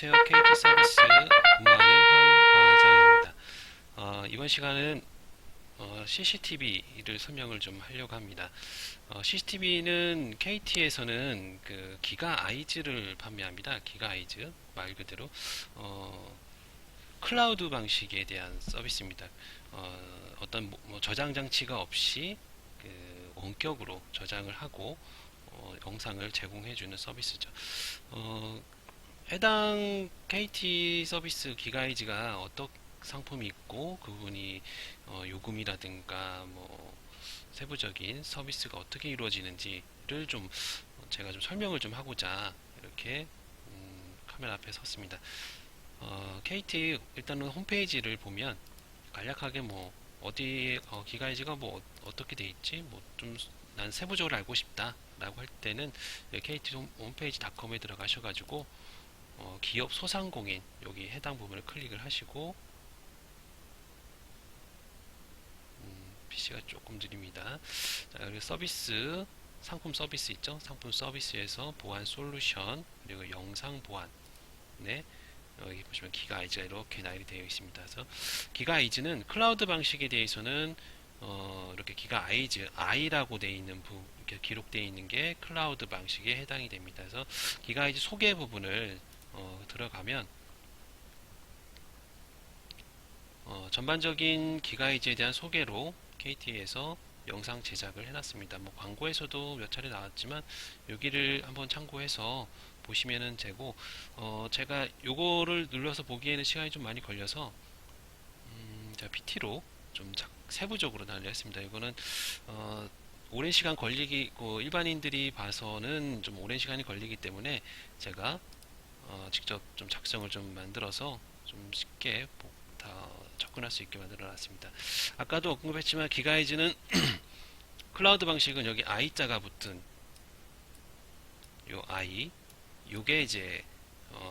안녕하세요. KT 서비스 근무하는 황 과장입니다. 이번 시간은 CCTV를 설명을 좀 하려고 합니다. CCTV는 KT에서는 그 기가 아이즈를 판매합니다. 기가 아이즈 말 그대로 클라우드 방식에 대한 서비스입니다. 어떤 저장 장치가 없이 그 원격으로 저장을 하고 영상을 제공해주는 서비스죠. 어, 해당 KT 서비스 기가이즈가 어떤 상품이 있고 그 부분이 요금이라든가 뭐 세부적인 서비스가 어떻게 이루어지는지를 좀 제가 좀 설명을 좀 하고자 이렇게 카메라 앞에 섰습니다. KT 일단은 홈페이지를 보면 간략하게 뭐 어디 기가이즈가 뭐 어떻게 돼 있지 뭐 좀 난 세부적으로 알고 싶다라고 할 때는 KT 홈페이지.com에 들어가셔가지고 기업 소상공인 여기 해당 부분을 클릭을 하시고 PC가 조금 느립니다. 자, 그리고 서비스 상품 서비스 있죠? 상품 서비스에서 보안 솔루션 그리고 영상 보안 네 여기 보시면 기가아이즈가 이렇게 나열이 되어 있습니다. 그래서 기가아이즈는 클라우드 방식에 대해서는 이렇게 기가아이즈 I라고 되어 있는 이렇게 기록되어 있는 게 클라우드 방식에 해당이 됩니다. 그래서 기가아이즈 소개 부분을 들어가면 전반적인 기가이즈에 대한 소개로 KT에서 영상 제작을 해놨습니다. 뭐 광고에서도 몇 차례 나왔지만 여기를 한번 참고해서 보시면은 되고 제가 요거를 눌러서 보기에는 시간이 좀 많이 걸려서 제가 PT로 좀 세부적으로 날렸습니다. 이거는 오랜 시간 걸리고 일반인들이 봐서는 좀 오랜 시간이 걸리기 때문에 제가 직접 좀 작성을 좀 만들어서 좀 쉽게 다 접근할 수 있게 만들어 놨습니다. 아까도 언급했지만 기가이즈는 클라우드 방식은 여기 I자가 붙은 요 I 요게 이제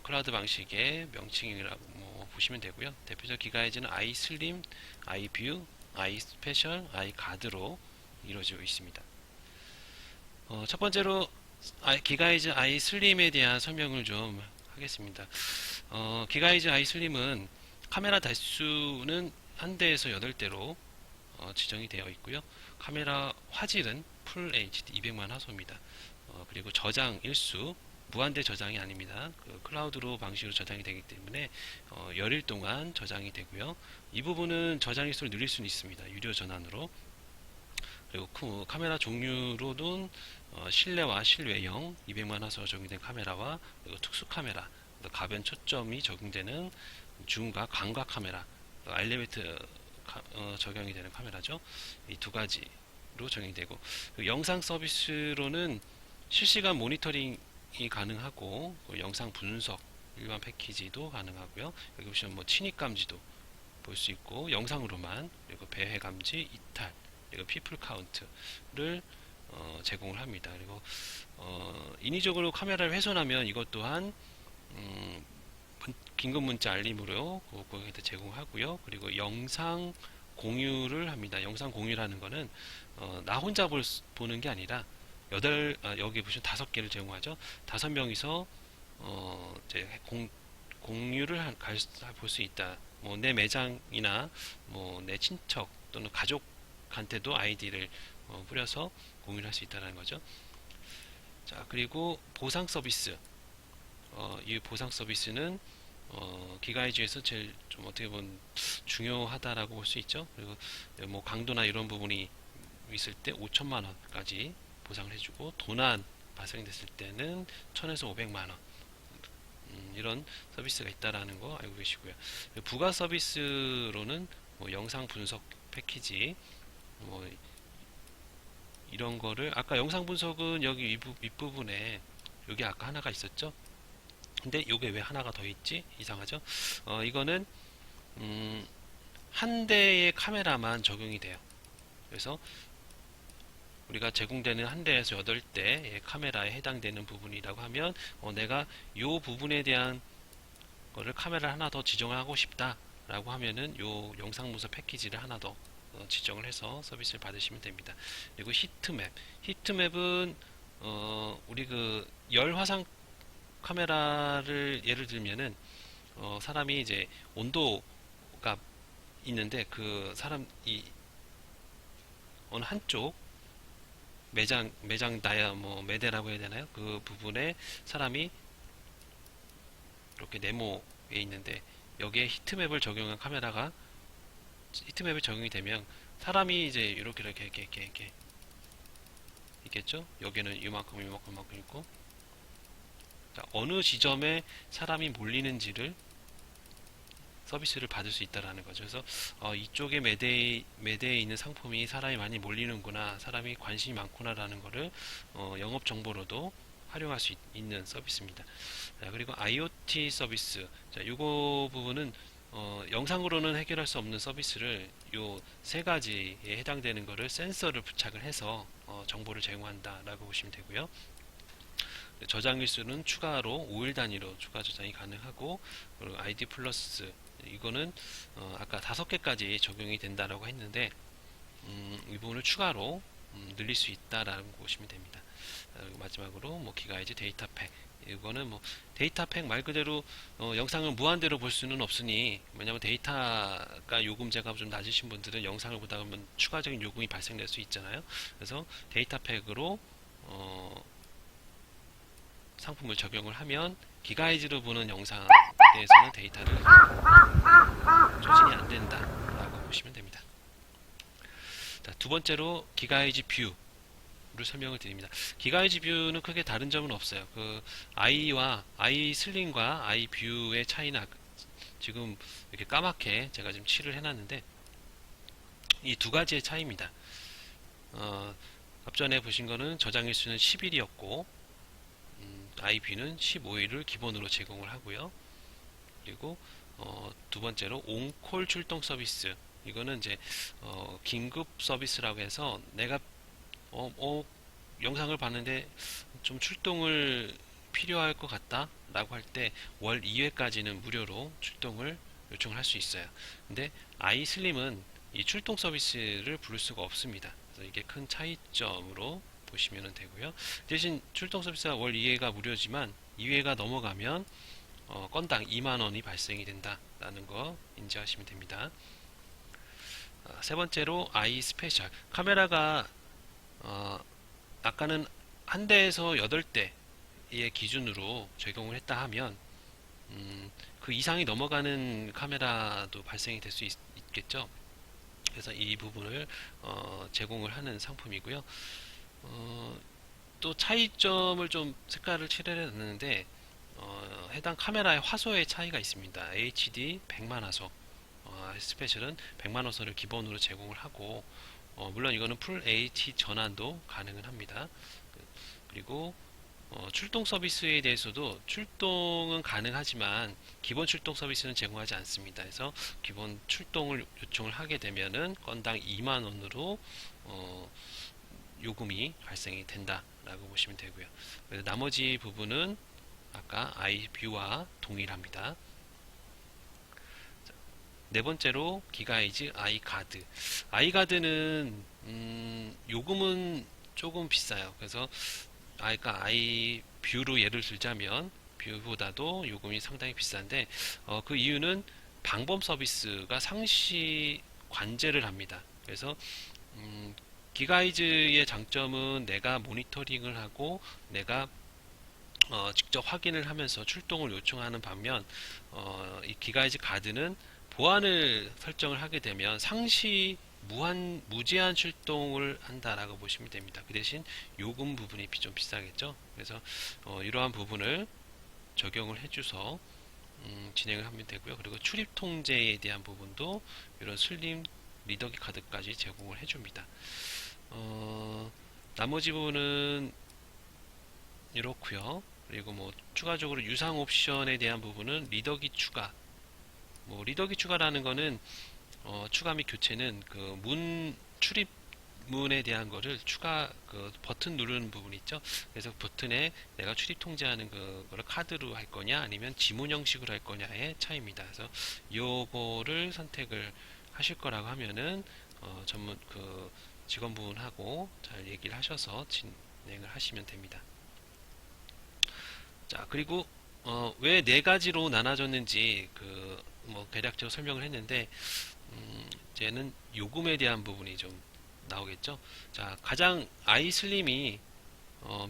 클라우드 방식의 명칭이라고 뭐 보시면 되고요. 대표적 기가이즈는 iSlim, iView, iSpecial, iGuard로 이루어지고 있습니다. 첫 번째로 기가이즈 iSlim에 대한 설명을 좀 하겠습니다. 기가이즈 iSlim은 카메라 대수는 한 대에서 8대로 지정이 되어 있고요. 카메라 화질은 풀 HD 200만 화소입니다. 그리고 저장 일수 무한대 저장이 아닙니다. 그 클라우드로 방식으로 저장이 되기 때문에 열일 동안 저장이 되고요. 이 부분은 저장 일수를 늘릴 수는 있습니다. 유료 전환으로. 그리고 카메라 종류로는 실내와 실외형 200만 화소 적용된 카메라와 그리고 특수 카메라, 가변 초점이 적용되는 줌과 광각 카메라, 아일리베이트 적용이 되는 카메라죠. 이 두 가지로 적용이 되고 영상 서비스로는 실시간 모니터링이 가능하고 영상 분석 일반 패키지도 가능하고요. 여기 보시면 뭐 침입 감지도 볼 수 있고 영상으로만 그리고 배회 감지, 이탈 그리고 피플 카운트를 제공을 합니다. 그리고 인위적으로 카메라를 훼손하면 이것 또한 긴급 문자 알림으로 그거에다 제공하고요. 그리고 영상 공유를 합니다. 영상 공유라는 거는 나 혼자 보는 게 아니라 여기 보시면 5개를 제공하죠. 5명이서 이제 공유를 볼 수 있다. 뭐 내 매장이나 뭐 내 친척 또는 가족한테도 아이디를 뿌려서 공유를 할 수 있다는 거죠. 자, 그리고 보상 서비스. 이 보상 서비스는 기가이즈에서 제일 좀 어떻게 보면 중요하다라고 볼 수 있죠. 그리고 뭐 강도나 이런 부분이 있을 때 5천만 원까지 보상을 해주고 도난 발생됐을 때는 1,000에서 500만 원 이런 서비스가 있다라는 거 알고 계시고요. 부가 서비스로는 뭐 영상 분석 패키지 뭐 이런 거를 아까 영상 분석은 여기 윗부분에 여기 아까 하나가 있었죠. 근데 요게 왜 하나가 더 있지? 이상하죠? 이거는 한 대의 카메라만 적용이 돼요. 그래서 우리가 제공되는 한 대에서 8대의 카메라에 해당되는 부분이라고 하면 내가 요 부분에 대한 거를 카메라를 하나 더 지정하고 싶다 라고 하면은 요 영상 문서 패키지를 하나 더 지정을 해서 서비스를 받으시면 됩니다. 그리고 히트맵은 우리 그 열 화상 카메라를 예를 들면은 사람이 이제 온도가 있는데 그 사람 이 어느 한쪽 매장 나야 뭐 매대라고 해야 되나요? 그 부분에 사람이 이렇게 네모에 있는데 여기에 히트맵을 적용한 카메라가 히트맵이 적용이 되면 사람이 이제 이렇게 있겠죠? 여기는 이만큼 있고 자, 어느 지점에 사람이 몰리는지를 서비스를 받을 수 있다라는 거죠. 그래서 이쪽에 매대에 있는 상품이 사람이 많이 몰리는구나, 사람이 관심이 많구나라는 거를 영업 정보로도 활용할 수 있는 서비스입니다. 자, 그리고 IoT 서비스, 자, 이거 부분은 영상으로는 해결할 수 없는 서비스를 요 세 가지에 해당되는 거를 센서를 부착을 해서 정보를 제공한다라고 보시면 되고요. 저장 일수는 추가로 5일 단위로 추가 저장이 가능하고, 그리고 ID 플러스 이거는 아까 5개까지 적용이 된다라고 했는데 이 부분을 추가로 늘릴 수 있다라고 보시면 됩니다. 그리고 마지막으로 뭐 기가이즈 데이터팩, 이거는 뭐 데이터팩 말 그대로 영상을 무한대로 볼 수는 없으니, 왜냐하면 데이터가 요금제가 좀 낮으신 분들은 영상을 보다 보면 추가적인 요금이 발생될 수 있잖아요. 그래서 데이터팩으로 상품을 적용을 하면 기가이즈로 보는 영상에 대해서는 데이터를 소진이 안 된다라고 보시면 됩니다. 자, 두 번째로 기가이즈 뷰를 설명을 드립니다. 기가이즈 뷰는 크게 다른 점은 없어요. 그 i 슬림과 i 뷰의 차이는 지금 이렇게 까맣게 제가 지금 칠을 해놨는데 이 두 가지의 차이입니다. 앞전에 보신 거는 저장 일수는 10일이었고 i뷰는 15일을 기본으로 제공을 하고요. 그리고 두 번째로 온콜 출동 서비스, 이거는 이제 긴급 서비스라고 해서 내가 영상을 봤는데 좀 출동을 필요할 것 같다 라고 할 때 월 2회까지는 무료로 출동을 요청할 수 있어요. 근데 아이슬림은 이 출동 서비스를 부를 수가 없습니다. 그래서 이게 큰 차이점으로 보시면 되고요. 대신 출동 서비스가 월 2회가 무료지만 2회가 넘어가면 건당 2만원이 발생이 된다라는 거 인지하시면 됩니다. 세 번째로 i 스페셜, 카메라가 아까는 한 대에서 8대의 기준으로 적용을 했다 하면 그 이상이 넘어가는 카메라도 발생이 될 수 있겠죠. 그래서 이 부분을 제공을 하는 상품이고요. 또 차이점을 좀 색깔을 칠해 놨는데 해당 카메라의 화소의 차이가 있습니다. HD 100만 화소, 스페셜은 100만 화소를 기본으로 제공을 하고, 물론 이거는 풀 HD 전환도 가능은 합니다. 그리고 출동 서비스에 대해서도 출동은 가능하지만 기본 출동 서비스는 제공하지 않습니다. 그래서 기본 출동을 요청을 하게 되면은 건당 2만 원으로 요금이 발생이 된다라고 보시면 되고요. 나머지 부분은 아까 i뷰와 동일합니다. 네 번째로 기가이즈 아이가드. 아이가드는 요금은 조금 비싸요. 그래서 아까 아이뷰로 예를 들자면 뷰보다도 요금이 상당히 비싼데 그 이유는 방범 서비스가 상시 관제를 합니다. 그래서 기가이즈의 장점은 내가 모니터링을 하고 내가 직접 확인을 하면서 출동을 요청하는 반면 이 기가이즈 가드는 보안을 설정을 하게 되면 상시 무제한 출동을 한다라고 보시면 됩니다. 그 대신 요금 부분이 좀 비싸겠죠. 그래서 이러한 부분을 적용을 해줘서 진행을 하면 되고요. 그리고 출입 통제에 대한 부분도 이런 슬림 리더기 카드까지 제공을 해줍니다. 나머지 부분은 이렇고요. 그리고 뭐 추가적으로 유상 옵션에 대한 부분은 리더기 추가. 뭐 리더기 추가라는 거는 추가 및 교체는 그 출입 문에 대한 거를 그 버튼 누르는 부분 있죠. 그래서 버튼에 내가 출입 통제하는 그거를 카드로 할 거냐 아니면 지문 형식으로 할 거냐의 차이입니다. 그래서 요거를 선택을 하실 거라고 하면은 전문 그 직원분하고 잘 얘기를 하셔서 진행을 하시면 됩니다. 자, 그리고 왜 네 가지로 나눠졌는지 뭐 대략적으로 설명을 했는데, 이제는 요금에 대한 부분이 좀 나오겠죠. 자, 가장 아이슬림이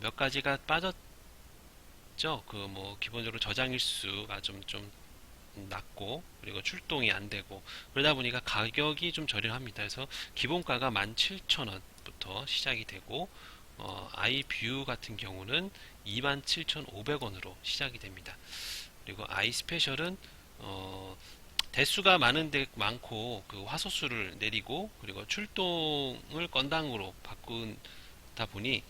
몇 가지가 빠졌죠. 뭐 기본적으로 저장 일수가 좀 낮고, 그리고 출동이 안 되고, 그러다 보니까 가격이 좀 저렴합니다. 그래서 기본가가 17,000원부터 시작이 되고, 아이뷰 같은 경우는 27,500원으로 시작이 됩니다. 그리고 아이 스페셜은 대수가 많고 그 화소수를 내리고, 그리고 출동을 건당으로 바꾼다 보니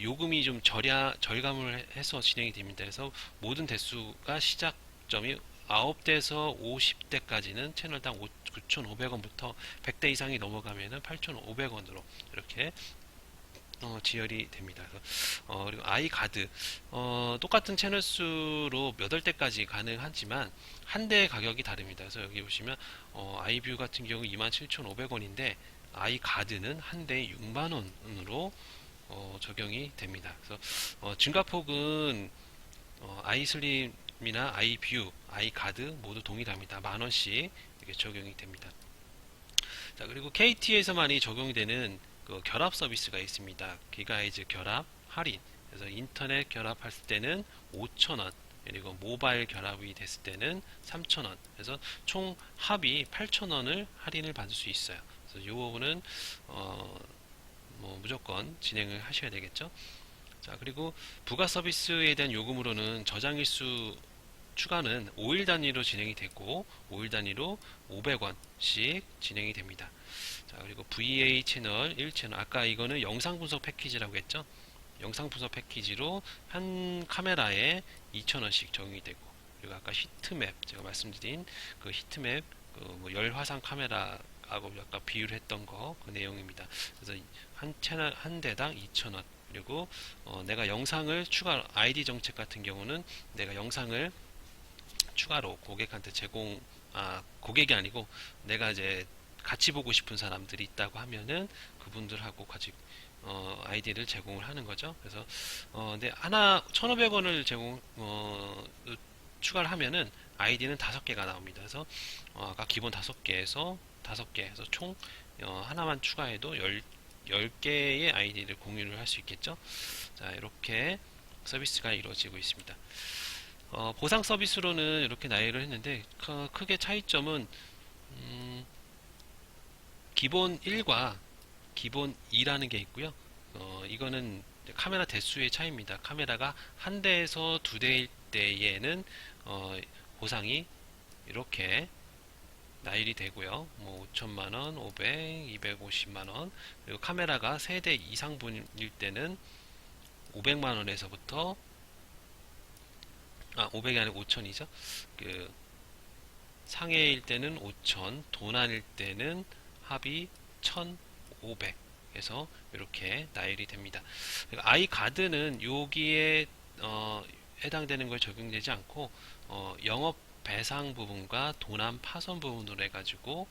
요금이 좀 절감을 해서 진행이 됩니다. 그래서 모든 대수가 시작점이 9대에서 50대까지는 채널당 9,500원부터 100대 이상이 넘어가면은 8,500원으로 이렇게 지열이 됩니다. 그리고 아이가드, 똑같은 채널 수로 몇 월대까지 가능하지만 한 대의 가격이 다릅니다. 그래서 여기 보시면 아이뷰 같은 경우 27,500원인데 아이가드는 한 대에 6만 원으로 적용이 됩니다. 그래서 증가폭은 아이슬림이나 아이뷰, 아이가드 모두 동일합니다. 만 원씩 이렇게 적용이 됩니다. 자, 그리고 KT에서만이 적용되는 그 결합 서비스가 있습니다. 기가이즈 결합 할인. 그래서 인터넷 결합했을 때는 5,000원, 그리고 모바일 결합이 됐을 때는 3,000원. 그래서 총 합이 8,000원을 할인을 받을 수 있어요. 그래서 이 부분은 뭐 무조건 진행을 하셔야 되겠죠. 자, 그리고 부가 서비스에 대한 요금으로는 저장일수 추가는 5일 단위로 진행이 되고 5일 단위로 500원씩 진행이 됩니다. 자, 그리고 VA 채널 1채널, 아까 이거는 영상 분석 패키지라고 했죠. 영상 분석 패키지로 한 카메라에 2,000원씩 적용이 되고, 그리고 아까 히트맵 제가 말씀드린 그 히트맵 그뭐 열화상 카메라하고 약간 비유를 했던 거 그 내용입니다. 그래서 한 채널 한 대당 2,000원. 그리고 내가 영상을 추가 아이디 정책 같은 경우는 내가 영상을 추가로 고객한테 고객이 아니고 내가 이제 같이 보고 싶은 사람들이 있다고 하면은 그분들하고 같이 아이디를 제공을 하는 거죠. 그래서 근데 하나 1,500원을 추가를 하면은 아이디는 5개가 나옵니다. 그래서 아까 기본 5개에서 5개 해서 총 하나만 추가해도 10개의 아이디를 공유를 할 수 있겠죠. 자, 이렇게 서비스가 이루어지고 있습니다. 보상 서비스로는 이렇게 나열을 했는데 크게 차이점은 기본 1과 기본 2라는 게 있고요. 이거는 카메라 대수의 차이입니다. 카메라가 한 대에서 두 대일 때에는 보상이 이렇게 나열이 되고요. 뭐 5천만원, 500, 250만원. 그리고 카메라가 3대 이상분일 때는 500만원에서부터 500이 아니고 5천이죠. 그 상해일 때는 5천, 도난일 때는 합이 1,500 해서 이렇게 나열이 됩니다. 아이가드는 여기에 해당되는 걸 적용되지 않고 영업 배상 부분과 도난 파손 부분으로 해가지고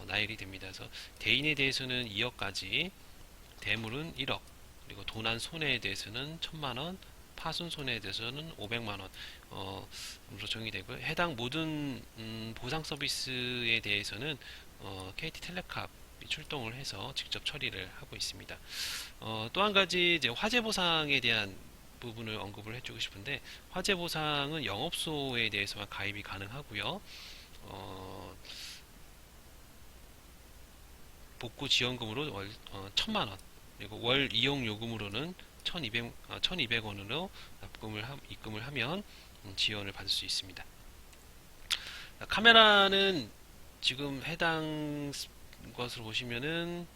나열이 됩니다. 그래서 대인에 대해서는 2억까지, 대물은 1억, 그리고 도난 손해에 대해서는 1,000만원, 파손 손해에 대해서는 500만원 으로 적용되고요. 해당 모든 보상 서비스에 대해서는 KT텔레캅 출동을 해서 직접 처리를 하고 있습니다. 또 한 가지 이제 화재 보상에 대한 부분을 언급을 해주고 싶은데, 화재 보상은 영업소에 대해서만 가입이 가능하고요. 복구 지원금으로 월 1,000만원, 그리고 월 이용 요금으로는 1,200원으로 입금을 하면 지원을 받을 수 있습니다. 카메라는 지금 해당 것으로 보시면은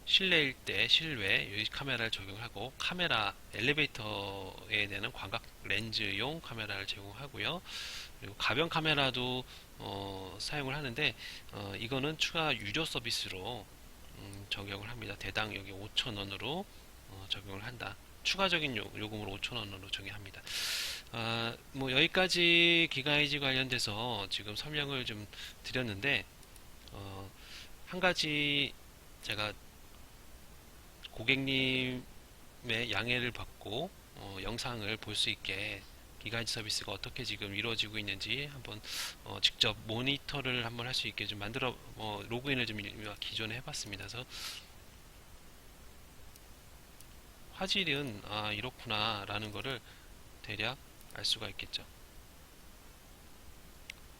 실내일 때 실외 여기 카메라를 적용하고, 카메라 엘리베이터에 대한 광각 렌즈용 카메라를 제공하고요. 그리고 가변 카메라도 사용을 하는데 이거는 추가 유료 서비스로 적용을 합니다. 대당 여기 5,000원으로 적용을 한다. 추가적인 요금으로 5,000원으로 적용합니다. 뭐 여기까지 기가이지 관련돼서 지금 설명을 좀 드렸는데, 한 가지 제가 고객님의 양해를 받고 영상을 볼 수 있게 기가이드 서비스가 어떻게 지금 이루어지고 있는지 한번 직접 모니터를 한번 할 수 있게 좀 만들어 로그인을 좀 기존에 해봤습니다. 그래서 화질은 이렇구나 라는 거를 대략 알 수가 있겠죠.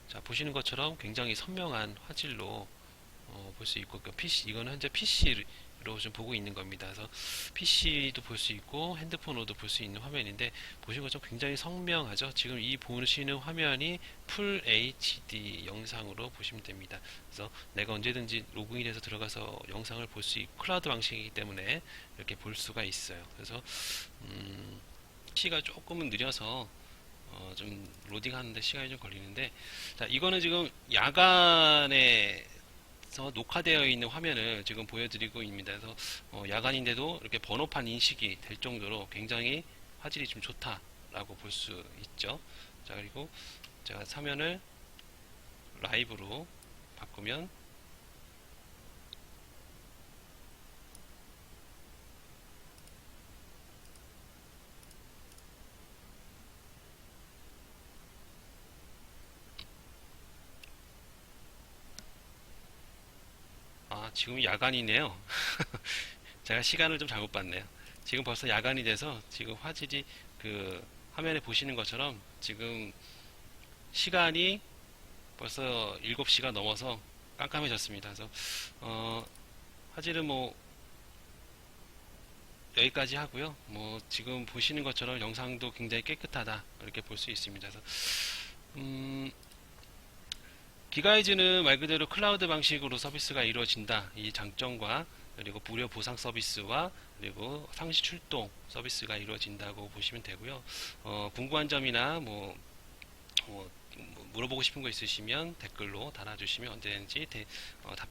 자, 보시는 것처럼 굉장히 선명한 화질로 볼 수 있고, 그 PC, 이거는 현재 PC로 좀 보고 있는 겁니다. 그래서 PC도 볼 수 있고 핸드폰으로도 볼 수 있는 화면인데, 보시는 것처럼 굉장히 선명하죠. 지금 이 보시는 화면이 풀 HD 영상으로 보시면 됩니다. 그래서 내가 언제든지 로그인해서 들어가서 영상을 볼 수 있고, 클라우드 방식이기 때문에 이렇게 볼 수가 있어요. 그래서 PC가 조금은 느려서 좀 로딩하는데 시간이 좀 걸리는데, 자, 이거는 지금 야간에 녹화되어 있는 화면을 지금 보여드리고 있습니다. 그래서 야간인데도 이렇게 번호판 인식이 될 정도로 굉장히 화질이 좀 좋다라고 볼 수 있죠. 자, 그리고 제가 화면을 라이브로 바꾸면 지금 야간이네요. 제가 시간을 좀 잘못 봤네요. 지금 벌써 야간이 돼서 지금 화질이 그 화면에 보시는 것처럼 지금 시간이 벌써 7시가 넘어서 깜깜해졌습니다. 그래서 화질은 뭐 여기까지 하고요. 뭐 지금 보시는 것처럼 영상도 굉장히 깨끗하다 이렇게 볼 수 있습니다. 그래서 음, 기가이즈는 말 그대로 클라우드 방식으로 서비스가 이루어진다. 이 장점과 그리고 무료 보상 서비스와 그리고 상시 출동 서비스가 이루어진다고 보시면 되고요. 궁금한 점이나 뭐 물어보고 싶은 거 있으시면 댓글로 달아주시면 언제든지 답